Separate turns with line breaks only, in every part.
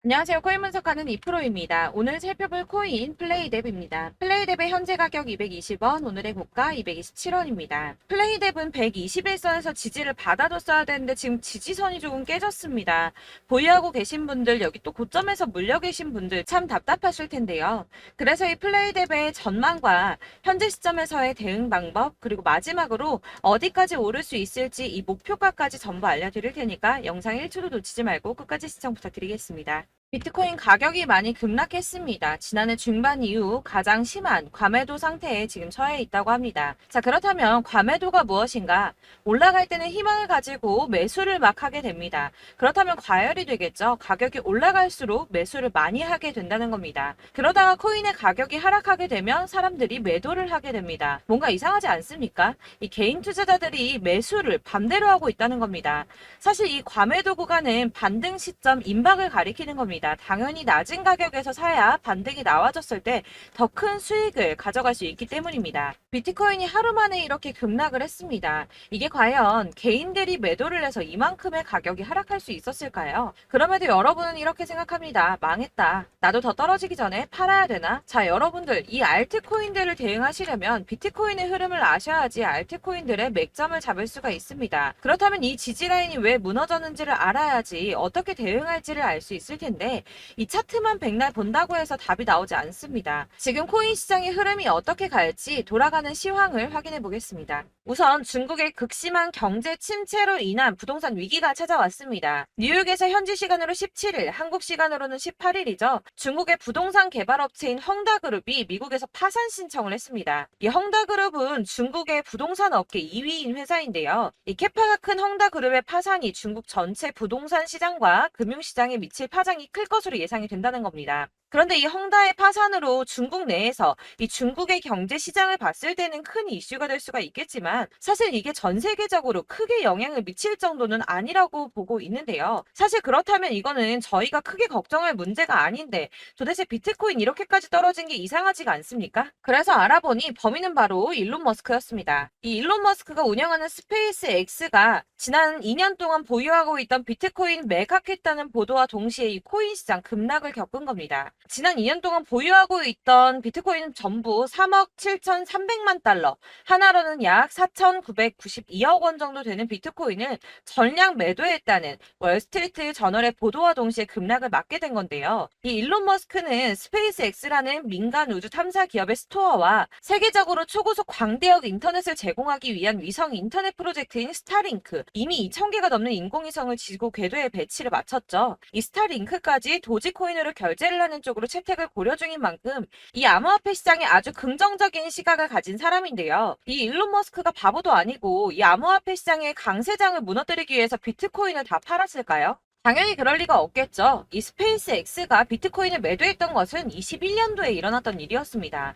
안녕하세요. 코인 분석하는 이프로입니다. 오늘 살펴볼 코인 플레이뎁입니다. 플레이뎁의 현재 가격 220원, 오늘의 고가 227원입니다. 플레이뎁은 121선에서 지지를 받아줬어야 되는데 지금 지지선이 조금 깨졌습니다. 보유하고 계신 분들, 여기 또 고점에서 물려 계신 분들 참 답답하실 텐데요. 그래서 이 플레이뎁의 전망과 현재 시점에서의 대응 방법, 그리고 마지막으로 어디까지 오를 수 있을지 이 목표가까지 전부 알려드릴 테니까 영상 1초도 놓치지 말고 끝까지 시청 부탁드리겠습니다. 비트코인 가격이 많이 급락했습니다. 지난해 중반 이후 가장 심한 과매도 상태에 지금 처해 있다고 합니다. 자, 그렇다면 과매도가 무엇인가? 올라갈 때는 희망을 가지고 매수를 막 하게 됩니다. 그렇다면 과열이 되겠죠. 가격이 올라갈수록 매수를 많이 하게 된다는 겁니다. 그러다가 코인의 가격이 하락하게 되면 사람들이 매도를 하게 됩니다. 뭔가 이상하지 않습니까? 이 개인 투자자들이 매수를 반대로 하고 있다는 겁니다. 사실 이 과매도 구간은 반등 시점 임박을 가리키는 겁니다. 당연히 낮은 가격에서 사야 반등이 나와줬을 때 더 큰 수익을 가져갈 수 있기 때문입니다. 비트코인이 하루 만에 이렇게 급락을 했습니다. 이게 과연 개인들이 매도를 해서 이만큼의 가격이 하락할 수 있었을까요? 그럼에도 여러분은 이렇게 생각합니다. 망했다. 나도 더 떨어지기 전에 팔아야 되나? 자, 여러분들 이 알트코인들을 대응하시려면 비트코인의 흐름을 아셔야지 알트코인들의 맥점을 잡을 수가 있습니다. 그렇다면 이 지지라인이 왜 무너졌는지를 알아야지 어떻게 대응할지를 알 수 있을 텐데 이 차트만 백날 본다고 해서 답이 나오지 않습니다. 지금 코인 시장의 흐름이 어떻게 갈지 돌아가는 시황을 확인해 보겠습니다. 우선 중국의 극심한 경제 침체로 인한 부동산 위기가 찾아왔습니다. 뉴욕에서 현지 시간으로 17일, 한국 시간으로는 18일이죠. 중국의 부동산 개발업체인 헝다그룹이 미국에서 파산 신청을 했습니다. 이 헝다그룹은 중국의 부동산 업계 2위인 회사인데요. 이 캐파가 큰 헝다그룹의 파산이 중국 전체 부동산 시장과 금융시장에 미칠 파장이 클 것으로 예상이 된다는 겁니다. 그런데 이 헝다의 파산으로 중국 내에서 이 중국의 경제 시장을 봤을 때는 큰 이슈가 될 수가 있겠지만 사실 이게 전 세계적으로 크게 영향을 미칠 정도는 아니라고 보고 있는데요. 사실 그렇다면 이거는 저희가 크게 걱정할 문제가 아닌데 도대체 비트코인 이렇게까지 떨어진 게 이상하지가 않습니까? 그래서 알아보니 범인은 바로 일론 머스크였습니다. 이 일론 머스크가 운영하는 스페이스 X가 지난 2년 동안 보유하고 있던 비트코인 매각했다는 보도와 동시에 이 코인 시장 급락을 겪은 겁니다. 지난 2년 동안 보유하고 있던 비트코인 전부 3억 7,300만 달러, 하나로는 약 4,992억 원 정도 되는 비트코인을 전량 매도했다는 월스트리트 저널의 보도와 동시에 급락을 맞게 된 건데요. 이 일론 머스크는 스페이스 X라는 민간 우주 탐사 기업의 스토어와 세계적으로 초고속 광대역 인터넷을 제공하기 위한 위성 인터넷 프로젝트인 스타링크, 이미 2,000개가 넘는 인공위성을 지구 궤도에 배치를 마쳤죠. 이 스타링크까지 도지코인으로 결제를 하는 쪽으로 채택을 고려 중인 만큼 이 암호화폐 시장에 아주 긍정적인 시각을 가진 사람인데요. 이 일론 머스크가 바보도 아니고 이 암호화폐 시장의 강세장을 무너뜨리기 위해서 비트코인을 다 팔았을까요? 당연히 그럴 리가 없겠죠. 이 스페이스 X가 비트코인을 매도했던 것은 21년도에 일어났던 일이었습니다.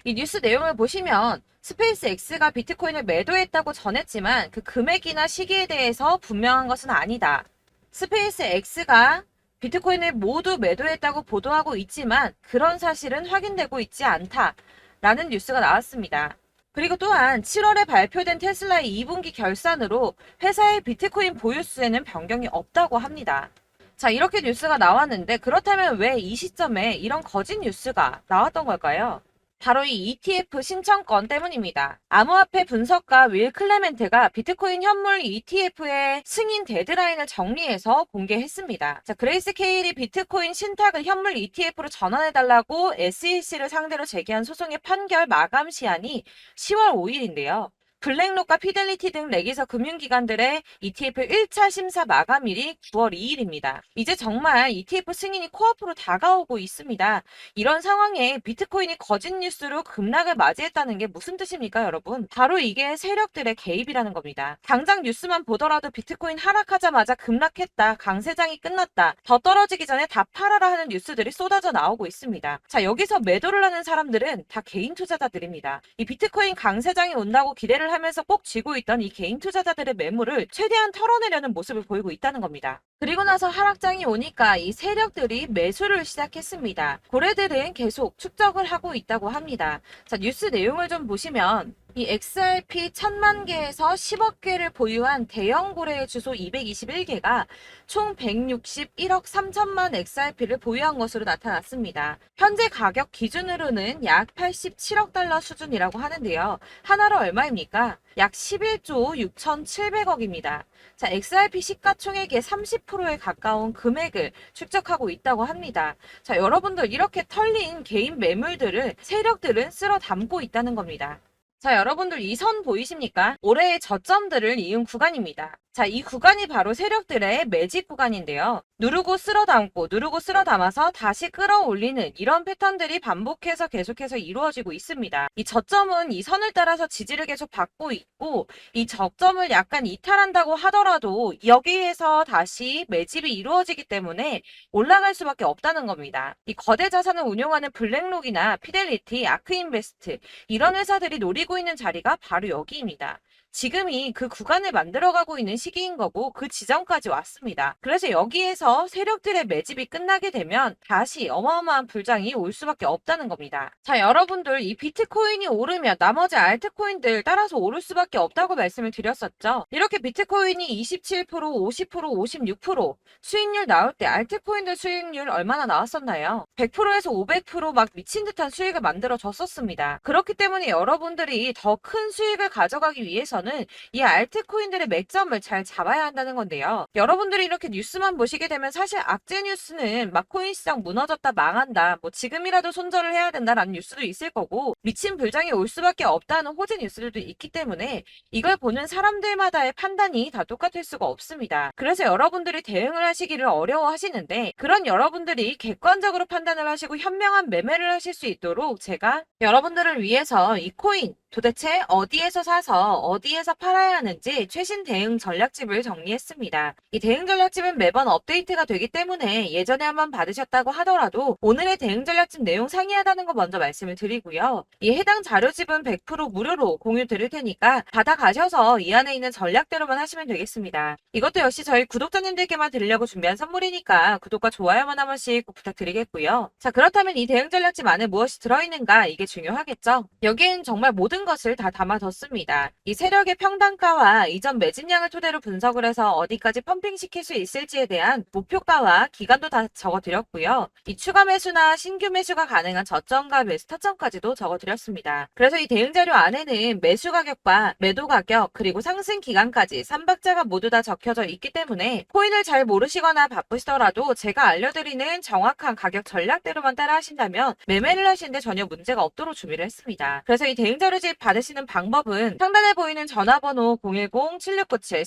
이 뉴스 내용을 보시면 스페이스 X가 비트코인을 매도했다고 전했지만 그 금액이나 시기에 대해서 분명한 것은 아니다. 스페이스 X가 비트코인을 모두 매도했다고 보도하고 있지만 그런 사실은 확인되고 있지 않다라는 뉴스가 나왔습니다. 그리고 또한 7월에 발표된 테슬라의 2분기 결산으로 회사의 비트코인 보유수에는 변경이 없다고 합니다. 자, 이렇게 뉴스가 나왔는데 그렇다면 왜 이 시점에 이런 거짓 뉴스가 나왔던 걸까요? 바로 이 ETF 신청권 때문입니다. 암호화폐 분석가 윌 클레멘트가 비트코인 현물 ETF의 승인 데드라인을 정리해서 공개했습니다. 자, 그레이스케일이 비트코인 신탁을 현물 ETF로 전환해달라고 SEC를 상대로 제기한 소송의 판결 마감 시한이 10월 5일인데요. 블랙록과 피델리티 등 레기서 금융기관들의 ETF 1차 심사 마감일이 9월 2일입니다. 이제 정말 ETF 승인이 코앞으로 다가오고 있습니다. 이런 상황에 비트코인이 거짓 뉴스로 급락을 맞이했다는 게 무슨 뜻입니까, 여러분? 바로 이게 세력들의 개입이라는 겁니다. 당장 뉴스만 보더라도 비트코인 하락하자마자 급락했다, 강세장이 끝났다, 더 떨어지기 전에 다 팔아라 하는 뉴스들이 쏟아져 나오고 있습니다. 자, 여기서 매도를 하는 사람들은 다 개인 투자자들입니다. 이 비트코인 강세장이 온다고 기대를 하면서 꼭 쥐고 있던 이 개인 투자자들의 매물을 최대한 털어내려는 모습을 보이고 있다는 겁니다. 그리고 나서 하락장이 오니까 이 세력들이 매수를 시작했습니다. 고래들은 계속 축적을 하고 있다고 합니다. 자, 뉴스 내용을 좀 보시면 이 XRP 1000만 개에서 10억 개를 보유한 대형 고래의 주소 221개가 총 161억 3천만 XRP를 보유한 것으로 나타났습니다. 현재 가격 기준으로는 약 87억 달러 수준이라고 하는데요. 하나로 얼마입니까? 약 11조 6,700억입니다. 자, XRP 시가총액의 30%에 가까운 금액을 축적하고 있다고 합니다. 자, 여러분들 이렇게 털린 개인 매물들을 세력들은 쓸어 담고 있다는 겁니다. 자, 여러분들 이 선 보이십니까? 올해의 저점들을 이은 구간입니다. 자, 이 구간이 바로 세력들의 매집 구간인데요. 누르고 쓸어 담고 누르고 쓸어 담아서 다시 끌어올리는 이런 패턴들이 반복해서 계속해서 이루어지고 있습니다. 이 저점은 이 선을 따라서 지지를 계속 받고 있고 이 저점을 약간 이탈한다고 하더라도 여기에서 다시 매집이 이루어지기 때문에 올라갈 수밖에 없다는 겁니다. 이 거대 자산을 운용하는 블랙록이나 피델리티, 아크인베스트 이런 회사들이 노리고 있는 자리가 바로 여기입니다. 지금이 그 구간을 만들어가고 있는 시기인 거고 그 지점까지 왔습니다. 그래서 여기에서 세력들의 매집이 끝나게 되면 다시 어마어마한 불장이 올 수밖에 없다는 겁니다. 자, 여러분들 이 비트코인이 오르면 나머지 알트코인들 따라서 오를 수밖에 없다고 말씀을 드렸었죠. 이렇게 비트코인이 27%, 50%, 56% 수익률 나올 때 알트코인들 수익률 얼마나 나왔었나요? 100%에서 500%막 미친 듯한 수익을 만들어 줬었습니다. 그렇기 때문에 여러분들이 더 큰 수익을 가져가기 위해서는 이 알트코인들의 맥점을 잘 잡아야 한다는 건데요. 여러분들이 이렇게 뉴스만 보시게 되면 사실 악재 뉴스는 막 코인 시장 무너졌다 망한다 뭐 지금이라도 손절을 해야 된다라는 뉴스도 있을 거고 미친 불장이 올 수밖에 없다는 호재 뉴스들도 있기 때문에 이걸 보는 사람들마다의 판단이 다 똑같을 수가 없습니다. 그래서 여러분들이 대응을 하시기를 어려워하시는데 그런 여러분들이 객관적으로 판단을 하시고 현명한 매매를 하실 수 있도록 제가 여러분들을 위해서 이 코인 도대체 어디에서 사서 어디에서 팔아야 하는지 최신 대응 전략집을 정리했습니다. 이 대응 전략집은 매번 업데이트가 되기 때문에 예전에 한번 받으셨다고 하더라도 오늘의 대응 전략집 내용 상이하다는 거 먼저 말씀을 드리고요. 이 해당 자료집은 100% 무료로 공유 드릴 테니까 받아가셔서 이 안에 있는 전략대로만 하시면 되겠습니다. 이것도 역시 저희 구독자님들께만 드리려고 준비한 선물이니까 구독과 좋아요만 한 번씩 꼭 부탁드리겠고요. 자, 그렇다면 이 대응 전략집 안에 무엇이 들어있는가 이게 중요하겠죠. 여기엔 정말 모든 것을 다 담아뒀습니다. 이 세력의 평단가와 이전 매집량을 토대로 분석을 해서 어디까지 펌핑시킬 수 있을지에 대한 목표가와 기간도 다 적어드렸고요. 이 추가 매수나 신규 매수가 가능한 저점과 매수 타점까지도 적어드렸습니다. 그래서 이 대응자료 안에는 매수 가격과 매도 가격 그리고 상승 기간까지 3박자가 모두 다 적혀져 있기 때문에 코인을 잘 모르시거나 바쁘시더라도 제가 알려드리는 정확한 가격 전략대로만 따라 하신다면 매매를 하시는데 전혀 문제가 없도록 준비를 했습니다. 그래서 이 대응자료집 받으시는 방법은 상단에 보이는 전화번호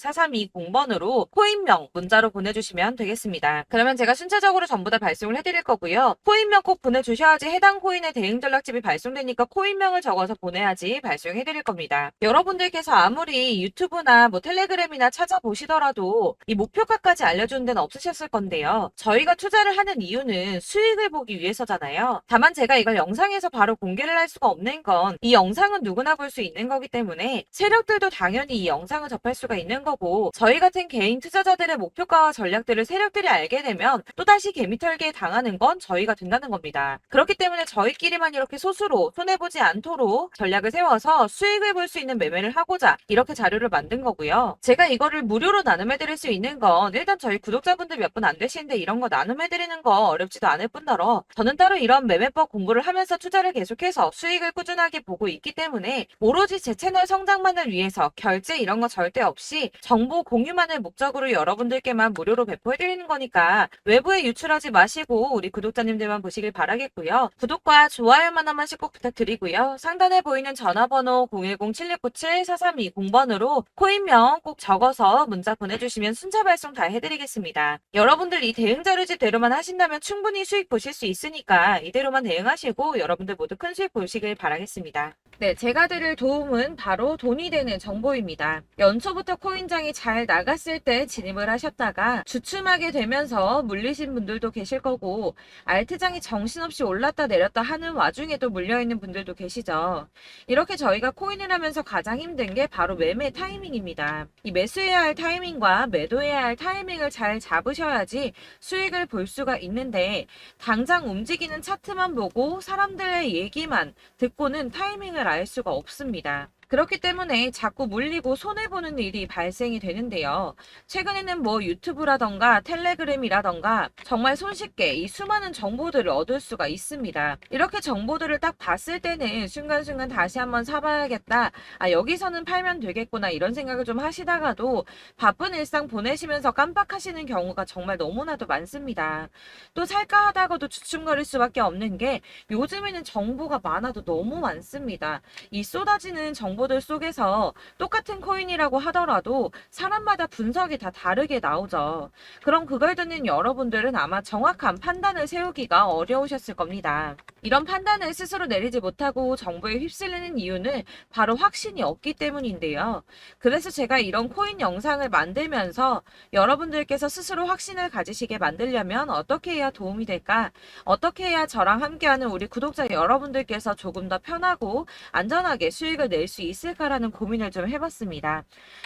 010-7697-4320번으로 코인명 문자로 보내주시면 되겠습니다. 그러면 제가 순차적으로 전부 다 발송을 해드릴 거고요. 코인명 꼭 보내주셔야지 해당 코인의 대응 전략집이 발송되니까 코인명을 적어서 보내야지 발송해드릴 겁니다. 여러분들께서 아무리 유튜브나 뭐 텔레그램이나 찾아보시더라도 이 목표가까지 알려주는 데는 없으셨을 건데요. 저희가 투자를 하는 이유는 수익을 보기 위해서잖아요. 다만 제가 이걸 영상에서 바로 공개를 할 수가 없는 건 이 영상은 누구나 볼 수 있는 거기 때문에 세력들도 당연히 이 영상을 접할 수가 있는 거고 저희 같은 개인 투자자들의 목표가와 전략들을 세력들이 알게 되면 또다시 개미털기에 당하는 건 저희가 된다는 겁니다. 그렇기 때문에 저희끼리만 이렇게 소수로 손해보지 않도록 전략을 세워서 수익을 볼 수 있는 매매를 하고자 이렇게 자료를 만든 거고요. 제가 이거를 무료로 나눔해드릴 수 있는 건 일단 저희 구독자분들 몇 분 안 되시는데 이런 거 나눔해드리는 거 어렵지도 않을 뿐더러 저는 따로 이런 매매법 공부를 하면서 투자를 계속해서 수익을 꾸준하게 보고 있기 때문에 오로지 제 채널 성장만을 위해서 결제 이런 거 절대 없이 정보 공유만을 목적으로 여러분들께만 무료로 배포해드리는 거니까 외부에 유출하지 마시고 우리 구독자님들만 보시길 바라겠고요. 구독과 좋아요만 한 번씩 꼭 부탁드리고요. 상단에 보이는 전화번호 010-7697-4320번으로 코인명 꼭 적어서 문자 보내주시면 순차 발송 다 해드리겠습니다. 여러분들 이 대응 자료집대로만 하신다면 충분히 수익 보실 수 있으니까 이대로만 대응하시고 여러분들 모두 큰 수익 보시길 바라겠습니다. 네, 제가 드릴 도움은 바로 돈이 되는 정보입니다. 연초부터 코인장이 잘 나갔을 때 진입을 하셨다가 주춤하게 되면서 물리신 분들도 계실 거고, 알트장이 정신없이 올랐다 내렸다 하는 와중에도 물려있는 분들도 계시죠. 이렇게 저희가 코인을 하면서 가장 힘든 게 바로 매매 타이밍입니다. 이 매수해야 할 타이밍과 매도해야 할 타이밍을 잘 잡으셔야지 수익을 볼 수가 있는데, 당장 움직이는 차트만 보고 사람들의 얘기만 듣고는 타이밍을 알 수가 없습니다. 그렇기 때문에 자꾸 물리고 손해보는 일이 발생이 되는데요. 최근에는 뭐 유튜브라던가 텔레그램이라던가 정말 손쉽게 이 수많은 정보들을 얻을 수가 있습니다. 이렇게 정보들을 딱 봤을 때는 순간순간 다시 한번 사봐야겠다. 아, 여기서는 팔면 되겠구나. 이런 생각을 좀 하시다가도 바쁜 일상 보내시면서 깜빡하시는 경우가 정말 너무나도 많습니다. 또 살까 하다가도 주춤거릴 수밖에 없는 게 요즘에는 정보가 많아도 너무 많습니다. 이 쏟아지는 정보들 속에서 똑같은 코인이라고 하더라도 사람마다 분석이 다 다르게 나오죠. 그럼 그걸 듣는 여러분들은 아마 정확한 판단을 세우기가 어려우셨을 겁니다. 이런 판단을 스스로 내리지 못하고 정보에 휩쓸리는 이유는 바로 확신이 없기 때문인데요. 그래서 제가 이런 코인 영상을 만들면서 여러분들께서 스스로 확신을 가지시게 만들려면 어떻게 해야 도움이 될까? 어떻게 해야 저랑 함께하는 우리 구독자 여러분들께서 조금 더 편하고 안전하게 수익을 낼 수 있을까라는 고민을 좀 해봤습니다.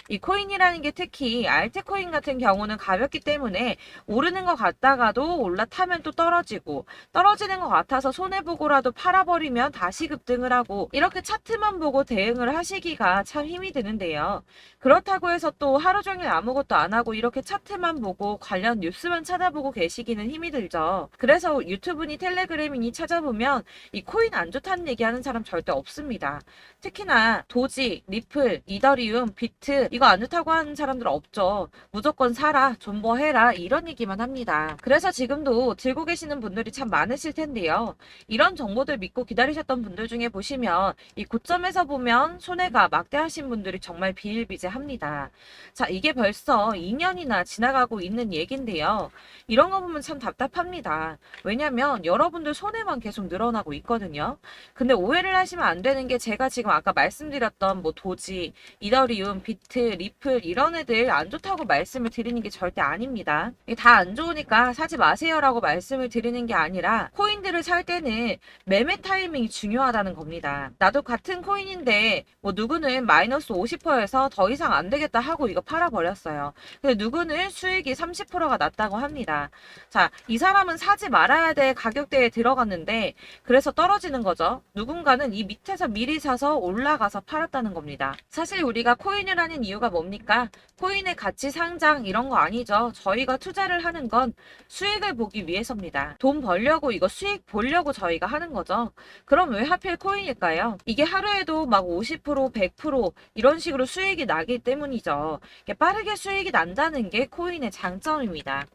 이 코인이라는 게 특히 알트코인 같은 경우는 가볍기 때문에 오르는 것 같다가도 올라타면 또 떨어지고, 떨어지는 것 같아서 손해보고라도 팔아버리면 다시 급등을 하고, 이렇게 차트만 보고 대응을 하시기가 참 힘이 드는데요. 그렇다고 해서 또 하루 종일 아무것도 안 하고 이렇게 차트만 보고 관련 뉴스만 찾아보고 계시기는 힘이 들죠. 그래서 유튜브니 텔레그램이니 찾아보면 이 코인 안 좋다는 얘기하는 사람 절대 없습니다. 특히나 도지, 리플, 이더리움, 비트 이거 안 좋다고 하는 사람들 없죠. 무조건 사라, 존버해라 이런 얘기만 합니다. 그래서 지금도 들고 계시는 분들이 참 많으실 텐데요. 이런 정보들 믿고 기다리셨던 분들 중에 보시면 이 고점에서 보면 손해가 막대하신 분들이 정말 비일비재합니다. 자, 이게 벌써 2년이나 지나가고 있는 얘긴데요. 이런 거 보면 참 답답합니다. 왜냐면 여러분들 손해만 계속 늘어나고 있거든요. 근데 오해를 하시면 안 되는 게 제가 지금 아까 말씀드렸던 뭐 도지, 이더리움, 비트, 리플 이런 애들 안 좋다고 말씀을 드리는 게 절대 아닙니다. 이게 다 안 좋으니까 사지 마세요라고 말씀을 드리는 게 아니라 코인들을 살 때는 매매 타이밍이 중요하다는 겁니다. 나도 같은 코인인데 뭐 누구는 마이너스 50%에서 더 이상 안 되겠다 하고 이거 팔아버렸어요. 근데 누구는 수익이 30%가 났다고 합니다. 자, 이 사람은 사지 말아야 될 가격대에 들어갔는데 그래서 떨어지는 거죠. 누군가는 이 밑에서 미리 사서 올라가서 팔았다는 겁니다. 사실 우리가 코인을 하는 이유가 뭡니까? 코인의 가치 상장 이런 거 아니죠. 저희가 투자를 하는 건 수익을 보기 위해서입니다. 돈 벌려고 이거 수익 보려고 저희가 하는 거죠. 그럼 왜 하필 코인일까요? 이게 하루에도 막 50%, 100% 이런 식으로 수익이 나기 때문이죠. 빠르게 수익이 난다는 게 코인의 장점입니다.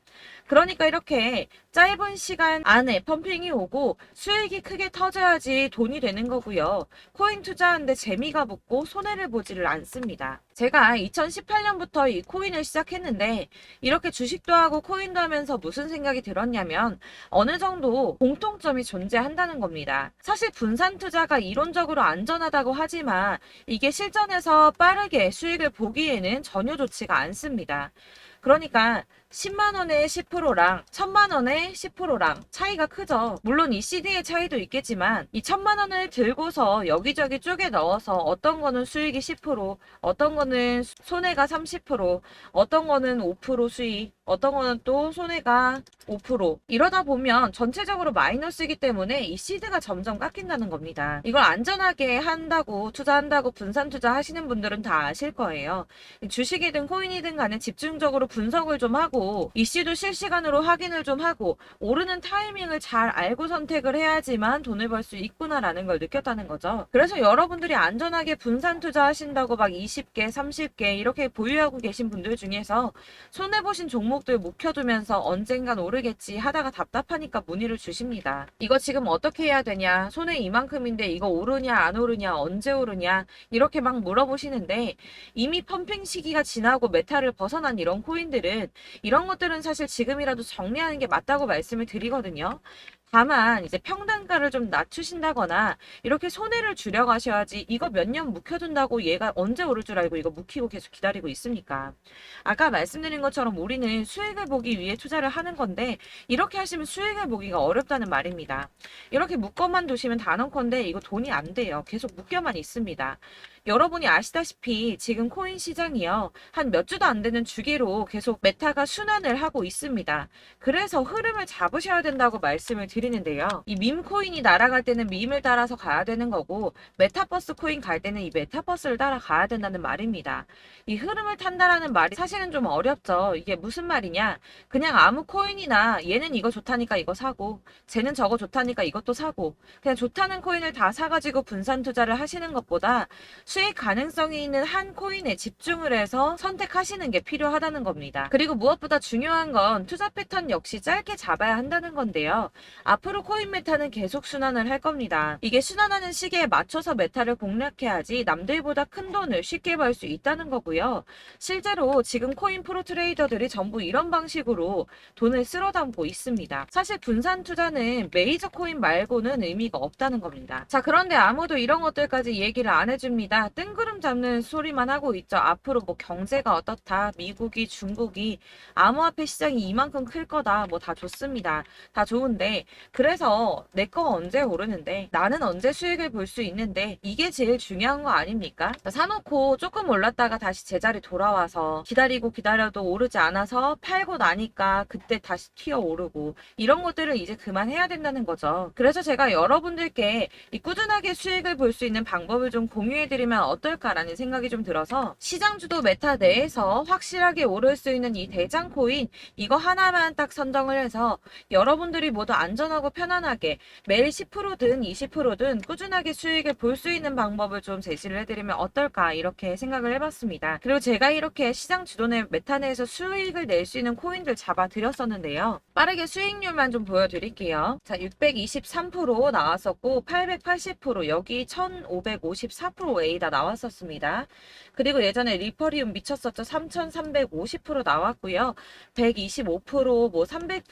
그러니까 이렇게 짧은 시간 안에 펌핑이 오고 수익이 크게 터져야지 돈이 되는 거고요. 코인 투자하는데 재미가 붙고 손해를 보지를 않습니다. 제가 2018년부터 이 코인을 시작했는데 이렇게 주식도 하고 코인도 하면서 무슨 생각이 들었냐면 어느 정도 공통점이 존재한다는 겁니다. 사실 분산 투자가 이론적으로 안전하다고 하지만 이게 실전에서 빠르게 수익을 보기에는 전혀 좋지가 않습니다. 그러니까 10만 원에 10%랑 1000만 원에 10%랑 차이가 크죠. 물론 이 CD의 차이도 있겠지만 이 1000만 원을 들고서 여기저기 쪼개 넣어서 어떤 거는 수익이 10%, 어떤 거는 손해가 30%, 어떤 거는 5% 수익, 어떤 거는 또 손해가 5%. 이러다 보면 전체적으로 마이너스이기 때문에 이 시드가 점점 깎인다는 겁니다. 이걸 안전하게 한다고 투자한다고 분산 투자 하시는 분들은 다 아실 거예요. 주식이든 코인이든 간에 집중적으로 분석을 좀 하고 이슈도 실시간으로 확인을 좀 하고 오르는 타이밍을 잘 알고 선택을 해야지만 돈을 벌 수 있구나라는 걸 느꼈다는 거죠. 그래서 여러분들이 안전하게 분산 투자하신다고 막 20개, 30개 이렇게 보유하고 계신 분들 중에서 손해보신 종목들 묵혀두면서 언젠간 오르겠지 하다가 답답하니까 문의를 주십니다. 이거 지금 어떻게 해야 되냐? 손해 이만큼인데 이거 오르냐 안 오르냐 언제 오르냐 이렇게 막 물어보시는데 이미 펌핑 시기가 지나고 메타를 벗어난 이런 코인들은 이런 것들은 사실 지금이라도 정리하는 게 맞다고 말씀을 드리거든요. 다만 이제 평단가를 좀 낮추신다거나 이렇게 손해를 줄여 가셔야지, 이거 몇 년 묵혀둔다고 얘가 언제 오를 줄 알고 이거 묵히고 계속 기다리고 있습니까? 아까 말씀드린 것처럼 우리는 수익을 보기 위해 투자를 하는 건데, 이렇게 하시면 수익을 보기가 어렵다는 말입니다. 이렇게 묶어만 두시면 단언컨대 이거 돈이 안 돼요. 계속 묶여만 있습니다. 여러분이 아시다시피 지금 코인 시장이요, 한 몇 주도 안 되는 주기로 계속 메타가 순환을 하고 있습니다. 그래서 흐름을 잡으셔야 된다고 말씀을 드리는데요. 이 밈 코인이 날아갈 때는 밈을 따라서 가야 되는 거고, 메타버스 코인 갈 때는 이 메타버스를 따라가야 된다는 말입니다. 이 흐름을 탄다라는 말이 사실은 좀 어렵죠. 이게 무슨 말이냐? 그냥 아무 코인이나 얘는 이거 좋다니까 이거 사고, 쟤는 저거 좋다니까 이것도 사고, 그냥 좋다는 코인을 다 사가지고 분산 투자를 하시는 것보다 수익 가능성이 있는 한 코인에 집중을 해서 선택하시는 게 필요하다는 겁니다. 그리고 무엇보다 중요한 건 투자 패턴 역시 짧게 잡아야 한다는 건데요. 앞으로 코인 메타는 계속 순환을 할 겁니다. 이게 순환하는 시기에 맞춰서 메타를 공략해야지 남들보다 큰 돈을 쉽게 벌 수 있다는 거고요. 실제로 지금 코인 프로 트레이더들이 전부 이런 방식으로 돈을 쓸어 담고 있습니다. 사실 분산 투자는 메이저 코인 말고는 의미가 없다는 겁니다. 자, 그런데 아무도 이런 것들까지 얘기를 안 해줍니다. 뜬구름 잡는 소리만 하고 있죠. 앞으로 뭐 경제가 어떻다, 미국이, 중국이, 암호화폐 시장이 이만큼 클 거다, 뭐 다 좋습니다. 다 좋은데, 그래서 내 거 언제 오르는데, 나는 언제 수익을 볼 수 있는데, 이게 제일 중요한 거 아닙니까? 사놓고 조금 올랐다가 다시 제자리 돌아와서 기다리고 기다려도 오르지 않아서 팔고 나니까 그때 다시 튀어 오르고, 이런 것들을 이제 그만해야 된다는 거죠. 그래서 제가 여러분들께 이 꾸준하게 수익을 볼 수 있는 방법을 좀 공유해드리면 어떨까라는 생각이 좀 들어서, 시장주도 메타 내에서 확실하게 오를 수 있는 이 대장 코인, 이거 하나만 딱 선정을 해서 여러분들이 모두 안전하고 편안하게 매일 10%든 20%든 꾸준하게 수익을 볼 수 있는 방법을 좀 제시를 해드리면 어떨까, 이렇게 생각을 해봤습니다. 그리고 제가 이렇게 시장 주도내 메타 내에서 수익을 낼 수 있는 코인들 잡아드렸었는데요. 빠르게 수익률만 좀 보여드릴게요. 자, 623% 나왔었고, 880%, 여기 1554% 다 나왔었습니다. 그리고 예전에 리퍼리움 미쳤었죠. 3350% 나왔고요. 125%, 뭐 300%,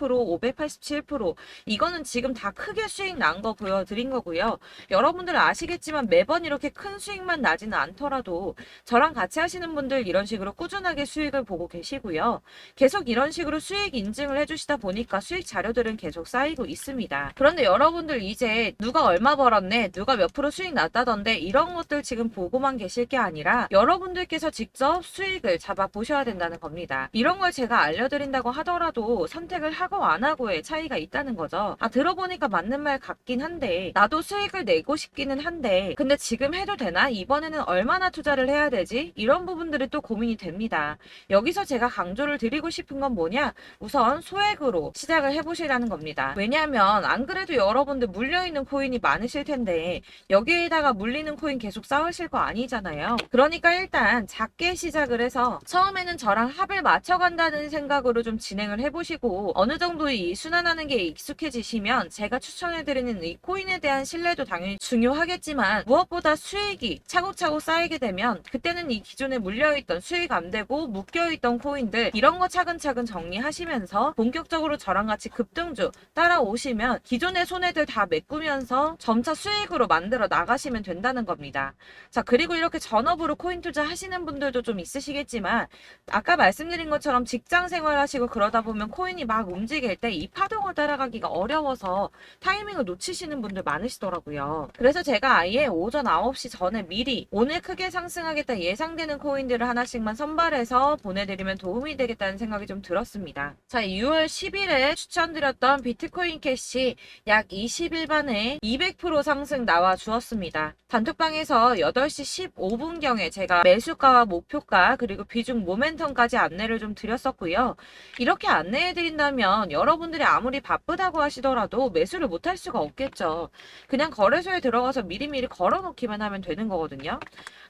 587%, 이거는 지금 다 크게 수익 난 거 보여드린 거고요. 여러분들 아시겠지만 매번 이렇게 큰 수익만 나지는 않더라도 저랑 같이 하시는 분들 이런 식으로 꾸준하게 수익을 보고 계시고요. 계속 이런 식으로 수익 인증을 해주시다 보니까 수익 자료들은 계속 쌓이고 있습니다. 그런데 여러분들 이제 누가 얼마 벌었네, 누가 몇 프로 수익 났다던데, 이런 것들 지금 보고만 계실 게 아니라 여러분들께서 직접 수익을 잡아 보셔야 된다는 겁니다. 이런 걸 제가 알려드린다고 하더라도 선택을 하고 안 하고의 차이가 있다는 거죠. 아, 들어보니까 맞는 말 같긴 한데, 나도 수익을 내고 싶기는 한데, 근데 지금 해도 되나? 이번에는 얼마나 투자를 해야 되지? 이런 부분들이 또 고민이 됩니다. 여기서 제가 강조를 드리고 싶은 건 뭐냐? 우선 소액으로 시작을 해보시라는 겁니다. 왜냐하면 안 그래도 여러분들 물려있는 코인이 많으실 텐데 여기에다가 물리는 코인 계속 쌓으실 거 아니잖아요. 그러니까 일단 작게 시작을 해서 처음에는 저랑 합을 맞춰간다는 생각으로 좀 진행을 해보시고, 어느 정도 이 순환하는 게 익숙해지시면 제가 추천해드리는 이 코인에 대한 신뢰도 당연히 중요하겠지만, 무엇보다 수익이 차곡차곡 쌓이게 되면 그때는 이 기존에 물려있던, 수익 안 되고 묶여있던 코인들, 이런 거 차근차근 정리하시면서 본격적으로 저랑 같이 급등주 따라오시면 기존의 손해들 다 메꾸면서 점차 수익으로 만들어 나가시면 된다는 겁니다. 자, 그리고 이렇게 전업으로 코인 투자 하시는 분들도 좀 있으시겠지만, 아까 말씀드린 것처럼 직장 생활 하시고 그러다 보면 코인이 막 움직일 때 이 파동을 따라가기가 어려워서 타이밍을 놓치시는 분들 많으시더라고요. 그래서 제가 아예 오전 9시 전에 미리 오늘 크게 상승하겠다 예상되는 코인들을 하나씩만 선발해서 보내드리면 도움이 되겠다는 생각이 좀 들었습니다. 자, 6월 10일에 추천드렸던 비트코인 캐시 약 20일 만에 200% 상승 나와 주었습니다. 단톡방에서 8시 15분경에 제가 매수가와 목표가 그리고 비중 모멘텀까지 안내를 좀 드렸었고요. 이렇게 안내해드린다면 여러분들이 아무리 바쁘다고 하시더라도 매수를 못할 수가 없겠죠. 그냥 거래소에 들어가서 미리미리 걸어놓기만 하면 되는 거거든요.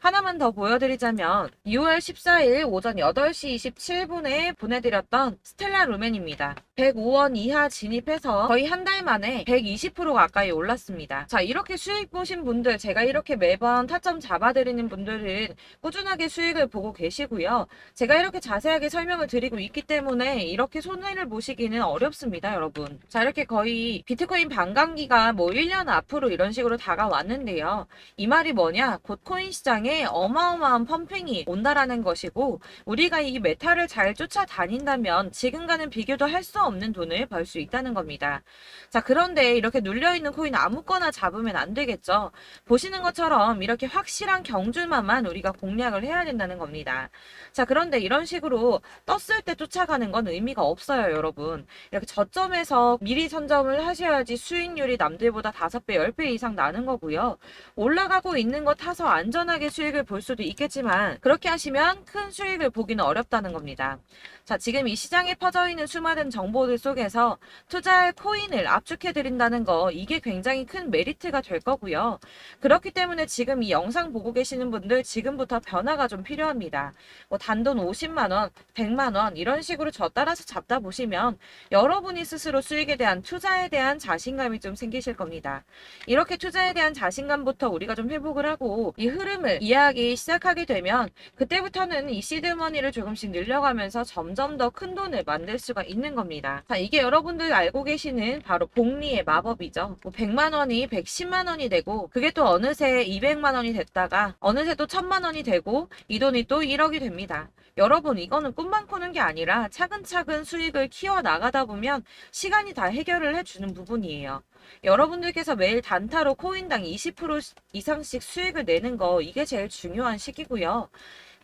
하나만 더 보여드리자면 6월 14일 오전 8시 27분에 보내드렸던 스텔라 루멘입니다. 105원 이하 진입해서 거의 한 달 만에 120% 가까이 올랐습니다. 자, 이렇게 수익 보신 분들, 제가 이렇게 매번 타점 잡아드리는 분들은 꾸준하게 수익을 보고 계시고요. 제가 이렇게 자세하게 설명을 드리고 있기 때문에 이렇게 손해를 보시기는 어렵습니다, 여러분. 자, 이렇게 거의 비트코인 반감기가 뭐 1년 앞으로 이런 식으로 다가왔는데요. 이 말이 뭐냐? 곧 코인 시장에 어마어마한 펌핑이 온다라는 것이고, 우리가 이 메타를 잘 쫓아다닌다면 지금과는 비교도 할 수 없는 돈을 벌 수 있다는 겁니다. 자, 그런데 이렇게 눌려있는 코인 아무거나 잡으면 안 되겠죠. 보시는 것처럼 이렇게 확실한 경주만만 우리가 공략을 해야 된다는 겁니다. 자, 그런데 이런 식으로 떴을 때 쫓아가는 건 의미가 없어요, 여러분. 이렇게 저점에서 미리 선점을 하셔야지 수익률이 남들보다 5배, 10배 이상 나는 거고요. 올라가고 있는 거 타서 안전하게 수익을 볼 수도 있겠지만 그렇게 하시면 큰 수익을 보기는 어렵다는 겁니다. 자, 지금 이 시장에 퍼져 있는 수많은 정보들 속에서 투자할 코인을 압축해 드린다는 거, 이게 굉장히 큰 메리트가 될 거고요. 그렇기 때문에 지금 이 영상 보고 계시는 분들 지금부터 변화가 좀 필요합니다. 뭐 단돈 50만 원, 100만 원 이런 식으로 저 따라서 잡다 보시면 여러분이 스스로 수익에 대한 투자에 대한 자신감이 좀 생기실 겁니다. 이렇게 투자에 대한 자신감부터 우리가 좀 회복을 하고 이 흐름을 이해하기 시작하게 되면 그때부터는 이 시드머니를 조금씩 늘려가면서 점점 더 큰 돈을 만들 수가 있는 겁니다. 자, 이게 여러분들 알고 계시는 바로 복리의 마법이죠. 뭐 100만 원이 110만 원이 되고 그게 또 어느새 200만 원이 됐다가 어느새 또 1000만 원이 되고 이 돈이 또 1억이 됩니다. 여러분, 이거는 꿈만 꾸는 게 아니라 차근차근 수익을 키워 나가다 보면 시간이 다 해결을 해주는 부분이에요. 여러분들께서 매일 단타로 코인당 20% 이상씩 수익을 내는 거, 이게 제일 중요한 시기고요.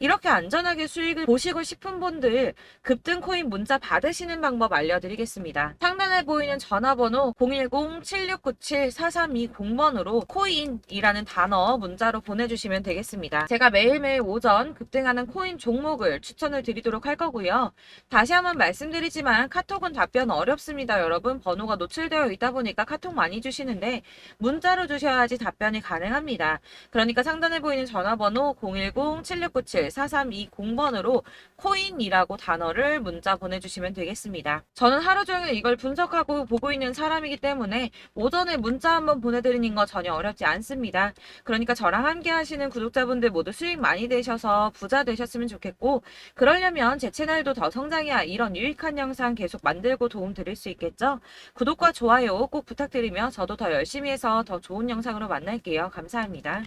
이렇게 안전하게 수익을 보시고 싶은 분들 급등 코인 문자 받으시는 방법 알려드리겠습니다. 상단에 보이는 전화번호 010-7697-4320번으로 코인이라는 단어 문자로 보내주시면 되겠습니다. 제가 매일매일 오전 급등하는 코인 종목을 추천을 드리도록 할 거고요. 다시 한번 말씀드리지만 카톡은 답변 어렵습니다. 여러분, 번호가 노출되어 있다 보니까 카톡 많이 주시는데 문자로 주셔야지 답변이 가능합니다. 그러니까 상단에 보이는 전화번호 010-7697-4320번으로 코인이라고 단어를 문자 보내주시면 되겠습니다. 저는 하루 종일 이걸 분석하고 보고 있는 사람이기 때문에 오전에 문자 한번 보내드리는 거 전혀 어렵지 않습니다. 그러니까 저랑 함께 하시는 구독자분들 모두 수익 많이 되셔서 부자 되셨으면 좋겠고, 그러려면 제 채널도 더 성장해야 이런 유익한 영상 계속 만들고 도움 드릴 수 있겠죠? 구독과 좋아요 꼭 부탁드리며 저도 더 열심히 해서 더 좋은 영상으로 만날게요. 감사합니다.